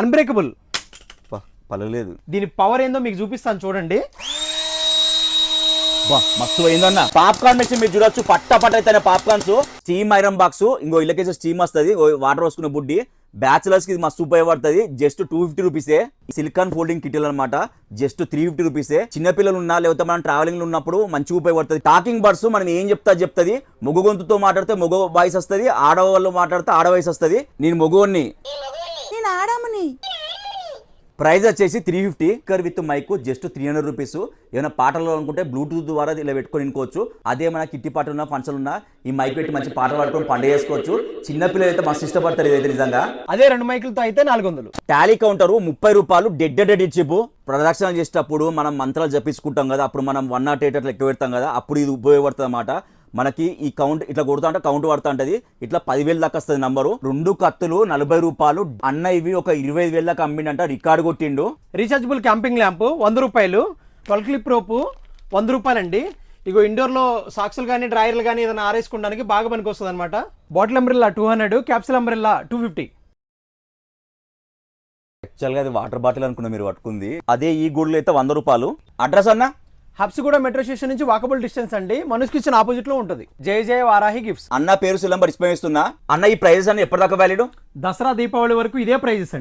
Unbreakable. పలగలేదు. దీని power ఏందో మీకు చూపిస్తాను చూడండి. మస్తు అయిందన్న. పాప్కార్న్ మెషిన్ మీరు చూడొచ్చు, పట్ట అయితే పాప్కార్న్స్. స్టీమ్ ఐరన్ బాక్స్, ఇంకో ఇళ్ళకేసి స్టీమ్ వస్తుంది, వాటర్ పోసుకునే బుడ్డి. బ్యాచులర్స్ కి ఇది మస్తు ఉపయోగపడుతుంది. జస్ట్ 250 రూపీసే. సిలికాన్ ఫోల్డింగ్ కిటిల్ అనమాట, జస్ట్ 350 రూపీసే. చిన్నపిల్లలు ఉన్నా లేకపోతే మనం ట్రావెలింగ్ లో ఉన్నప్పుడు మంచిగా ఉపయోగపడుతుంది. టాకింగ్ బర్డ్స్ మనం ఏం చెప్తుంది, మొగ గొంతుతో మాట్లాడితే మొగ వాయిస్ వస్తుంది, ఆడవాళ్ళు మాట్లాడితే ఆడ వాయిస్ వస్తుంది. నేను మొగోన్ని, నేను ఆడామని. ప్రైస్ వచ్చేసి 350. Speaker with mic just 300 rupees. ఏమైనా పాటలు అనుకుంటే బ్లూటూత్ ద్వారా ఇలా పెట్టుకొని వినుకోవచ్చు. అదే మన కిట్టి పాట ఉన్న ఫంక్షన్ ఉన్నా ఈ మైక్ పెట్టి మంచి పాటలు పాడుకొని పండుగ చేసుకోవచ్చు. చిన్నపిల్లలు అయితే మస్తు ఇష్టపడతారు ఇదైతే నిజంగా. అదే 2 మైకులతో అయితే 400. టాలీ కౌంటర్ 30 రూపాయలు. Dead chip. ప్రదక్షిణ చేసేటప్పుడు మనం మంత్రాలు జపించుకుంటాం కదా, అప్పుడు మనం 108 లెక్క పెడతాం కదా, అప్పుడు ఇది ఉపయోగపడుతుంది అన్నమాట. మనకి ఈ కౌంట్ ఇట్లా కొడుతా అంటే కౌంట్ పడుతూ ఉంటది. ఇట్లా 10,000 దాకా వస్తుంది నంబరు. 2 కత్తులు 40 రూపాయలు. అన్న ఇవి ఒక 25,000 దాకా అమ్మిండంట, రికార్డు కొట్టిండు. రీచార్జబుల్ క్యాంపింగ్ ల్యాంప్ 100 రూపాయలు. 12 క్లిప్ రోపు 100 రూపాయలండి. ఇగో ఇండోర్లో సాక్సులు కానీ డ్రాయర్లు కానీ ఏదైనా ఆరేసుకోవడానికి బాగా పనికి వస్తుంది అనమాట. Bottle umbrella 200, capsule umbrella 250. యాక్చువల్గా అది వాటర్ బాటిల్ అనుకున్నా మీరు పట్టుకుంది. అదే ఈ గూడులో అయితే 100 రూపాయలు. అడ్రస్ అన్న హబ్సిగూడ మెట్రో స్టేషన్ నుంచి వాకబుల్ డిస్టెన్స్ అండి. మనస్ కిచెన్ ఆపోజిట్ లో ఉంటుంది. జయ జయ వారాహి గిఫ్ట్స్. అన్న పేరు సులంబర్ ఇస్తున్నా. అన్న ఈ ప్రైజెస్ అన్ని ఎప్పటిదాకా వ్యాలిడ్? దసరా దీపావళి వరకు ఇదే ప్రైజెస్ అండి.